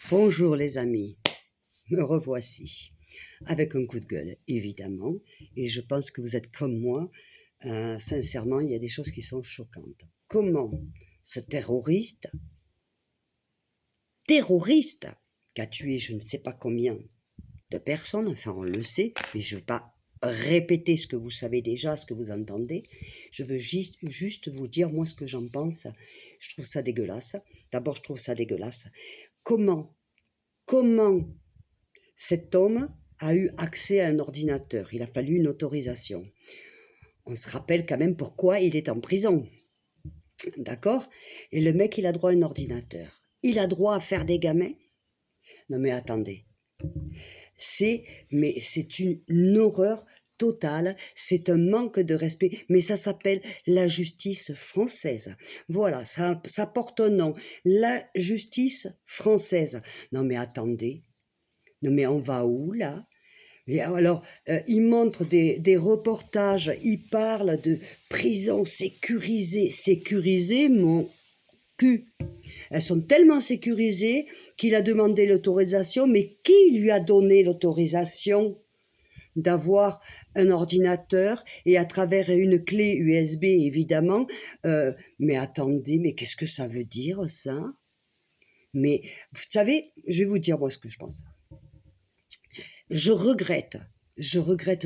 Bonjour les amis, me revoici, avec un coup de gueule évidemment, et je pense que vous êtes comme moi, sincèrement il y a des choses qui sont choquantes. Comment ce terroriste, qui a tué je ne sais pas combien de personnes, enfin on le sait, mais je ne veux pas répéter ce que vous savez déjà, ce que vous entendez, je veux juste vous dire moi ce que j'en pense, je trouve ça dégueulasse. D'abord je trouve ça dégueulasse. Comment cet homme a eu accès à un ordinateur. Il a fallu une autorisation. On se rappelle quand même pourquoi il est en prison. D'accord? Et le mec, il a droit à un ordinateur. Il a droit à faire des gamins? Non mais attendez. C'est une horreur totale, c'est un manque de respect, mais ça s'appelle la justice française. Voilà, ça porte un nom, la justice française. Non mais attendez, non mais on va où là? Et alors, il montre des reportages, il parle de prison sécurisée. Sécurisée, mon cul. Elles sont tellement sécurisées qu'il a demandé l'autorisation, mais qui lui a donné l'autorisation d'avoir un ordinateur et à travers une clé USB, évidemment. Mais attendez, mais qu'est-ce que ça veut dire, ça? Mais, vous savez, je vais vous dire, moi, ce que je pense. Je regrette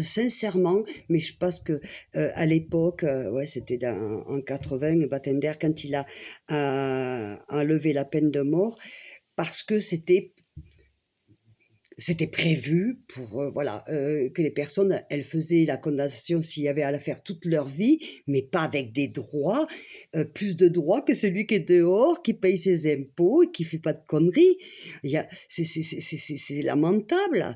sincèrement, mais je pense que à l'époque, ouais, c'était en 80, Batender, quand il a enlevé la peine de mort, parce que c'était prévu pour voilà que les personnes, elles faisaient la condamnation s'il y avait à la faire toute leur vie, mais pas avec des droits, plus de droits que celui qui est dehors, qui paye ses impôts et qui fait pas de conneries. C'est lamentable.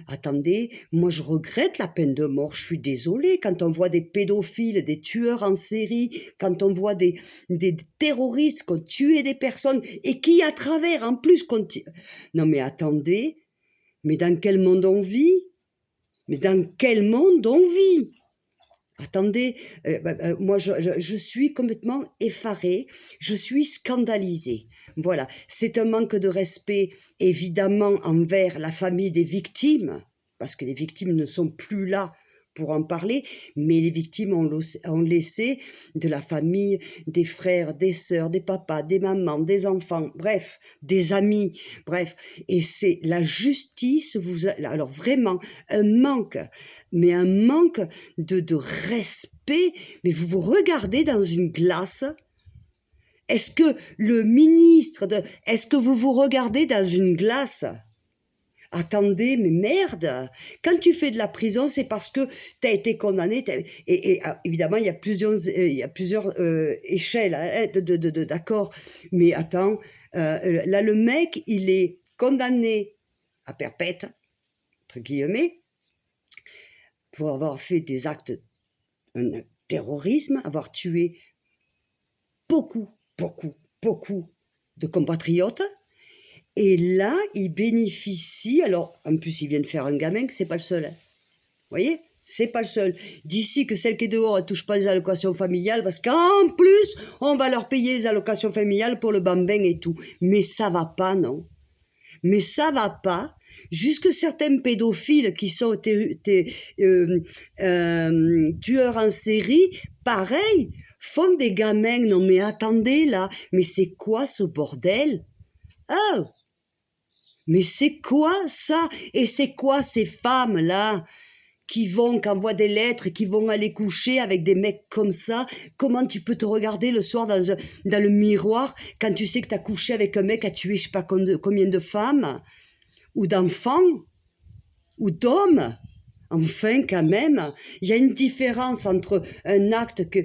Attendez, moi je regrette la peine de mort, je suis désolée, quand on voit des pédophiles, des tueurs en série, quand on voit des terroristes qui ont tué des personnes et qui à travers en plus non mais attendez, mais dans quel monde on vit? Mais dans quel monde on vit? Attendez, moi je suis complètement effarée, je suis scandalisée. Voilà, c'est un manque de respect évidemment envers la famille des victimes, parce que les victimes ne sont plus là pour en parler, mais les victimes ont laissé de la famille, des frères, des sœurs, des papas, des mamans, des enfants, bref, des amis, bref. Et c'est la justice, alors vraiment, un manque, mais un manque de respect. Mais vous vous regardez dans une glace. Est-ce que est-ce que vous vous regardez dans une glace? Attendez, mais merde! Quand tu fais de la prison, c'est parce que tu as été condamné. Évidemment, il y a plusieurs échelles, hein, d'accord. Mais attends, là, le mec, il est condamné à perpète, entre guillemets, pour avoir fait des actes de terrorisme, avoir tué beaucoup, beaucoup, beaucoup de compatriotes. Et là, il bénéficie, alors en plus il vient de faire un gamin, que c'est pas le seul. Hein. Vous voyez? C'est pas le seul. D'ici que celle qui est dehors ne touche pas les allocations familiales, parce qu'en plus, on va leur payer les allocations familiales pour le bambin et tout. Mais ça va pas, non? Mais ça va pas. Jusque certains pédophiles qui sont tueurs en série, pareil, font des gamins. Non mais attendez là, mais c'est quoi ce bordel? Oh! Mais c'est quoi ça? Et c'est quoi ces femmes-là qui envoient des lettres et qui vont aller coucher avec des mecs comme ça? Comment tu peux te regarder le soir dans le miroir quand tu sais que tu as couché avec un mec, a tué je sais pas combien de femmes? Ou d'enfants? Ou d'hommes? Enfin, quand même, il y a une différence entre un acte que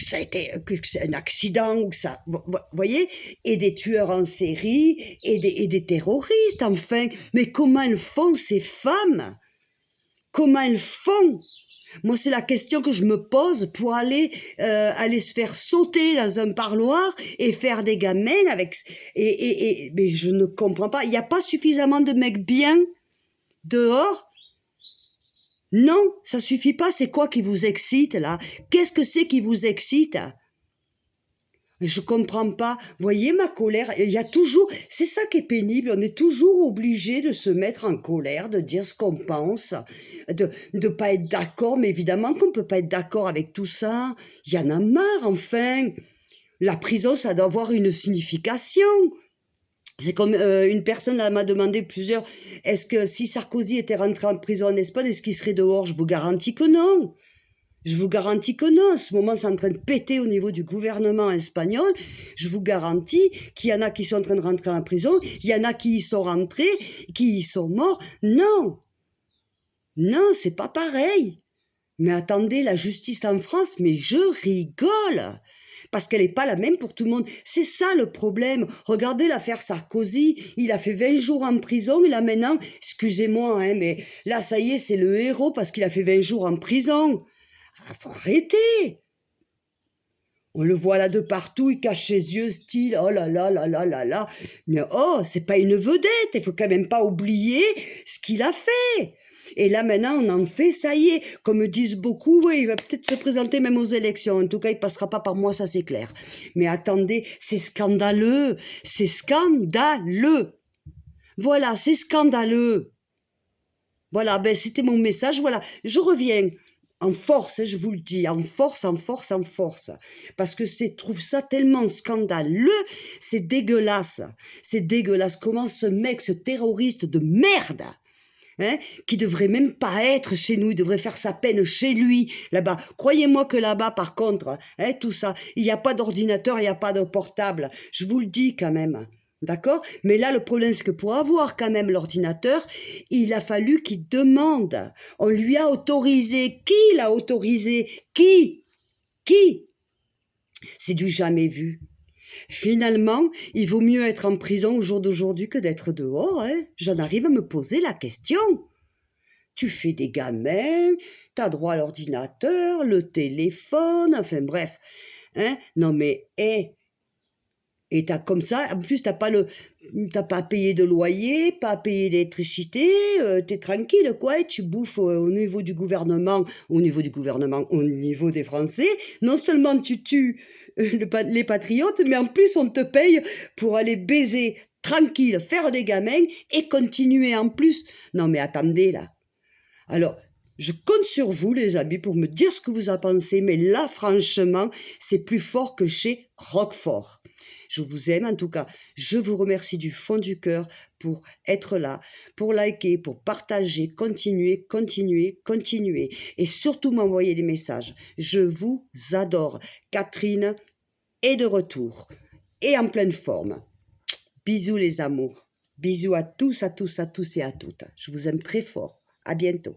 c'est un accident, ou ça, vous voyez, et des tueurs en série, et des terroristes, enfin. Mais comment elles font, ces femmes? Comment elles font? Moi, c'est la question que je me pose pour aller se faire sauter dans un parloir et faire des gamins avec... Mais je ne comprends pas. Il n'y a pas suffisamment de mecs bien dehors? Non, ça suffit pas. C'est quoi qui vous excite, là? Qu'est-ce que c'est qui vous excite? Je comprends pas. Voyez ma colère, il y a toujours, c'est ça qui est pénible, on est toujours obligé de se mettre en colère, de dire ce qu'on pense, de pas être d'accord, mais évidemment qu'on peut pas être d'accord avec tout ça. Il y en a marre, enfin. La prison, ça doit avoir une signification. C'est comme une personne là, m'a demandé plusieurs, est-ce que si Sarkozy était rentré en prison en Espagne, est-ce qu'il serait dehors? Je vous garantis que non. Je vous garantis que non. En ce moment, c'est en train de péter au niveau du gouvernement espagnol. Je vous garantis qu'il y en a qui sont en train de rentrer en prison. Il y en a qui y sont rentrés, qui y sont morts. Non. Non, c'est pas pareil. Mais attendez, la justice en France, mais je rigole. Parce qu'elle n'est pas la même pour tout le monde. C'est ça le problème. Regardez l'affaire Sarkozy. Il a fait 20 jours en prison et là maintenant, excusez-moi, hein, mais là ça y est, c'est le héros parce qu'il a fait 20 jours en prison. Ah, faut arrêter. On le voit là de partout, il cache ses yeux, style, oh là là là là là là. Mais oh, c'est pas une vedette, il faut quand même pas oublier ce qu'il a fait. Et là maintenant, on en fait, ça y est, comme disent beaucoup, oui, il va peut-être se présenter même aux élections. En tout cas, il passera pas par moi, ça c'est clair. Mais attendez, c'est scandaleux, c'est scandaleux. Voilà, c'est scandaleux. Voilà, ben c'était mon message, voilà, je reviens en force, hein, je vous le dis, en force, en force, en force, parce que je trouve ça tellement scandaleux, c'est dégueulasse, comment ce mec, ce terroriste de merde, hein, qui devrait même pas être chez nous, il devrait faire sa peine chez lui, là-bas. Croyez-moi que là-bas, par contre, hein, tout ça, il n'y a pas d'ordinateur, il n'y a pas de portable, je vous le dis quand même. D'accord? Mais là, le problème, c'est que pour avoir quand même l'ordinateur, il a fallu qu'il demande. On lui a autorisé. Qui l'a autorisé? Qui? Qui? C'est du jamais vu. Finalement, il vaut mieux être en prison au jour d'aujourd'hui que d'être dehors, hein. J'en arrive à me poser la question. Tu fais des gamins, t'as droit à l'ordinateur, le téléphone, enfin bref. Hein? Non mais, hé, et t'as comme ça, en plus t'as pas à payer de loyer, pas à payer d'électricité, t'es tranquille quoi, et tu bouffes au niveau du gouvernement, au niveau des Français. Non seulement tu tues les patriotes, mais en plus on te paye pour aller baiser tranquille, faire des gamins et continuer en plus. Non mais attendez là. Alors, je compte sur vous, les amis, pour me dire ce que vous en pensez, mais là, franchement, c'est plus fort que chez Roquefort. Je vous aime, en tout cas. Je vous remercie du fond du cœur pour être là, pour liker, pour partager, continuer, continuer, continuer. Et surtout m'envoyer des messages. Je vous adore. Catherine est de retour et en pleine forme. Bisous, les amours. Bisous à tous, à tous, à tous et à toutes. Je vous aime très fort. À bientôt.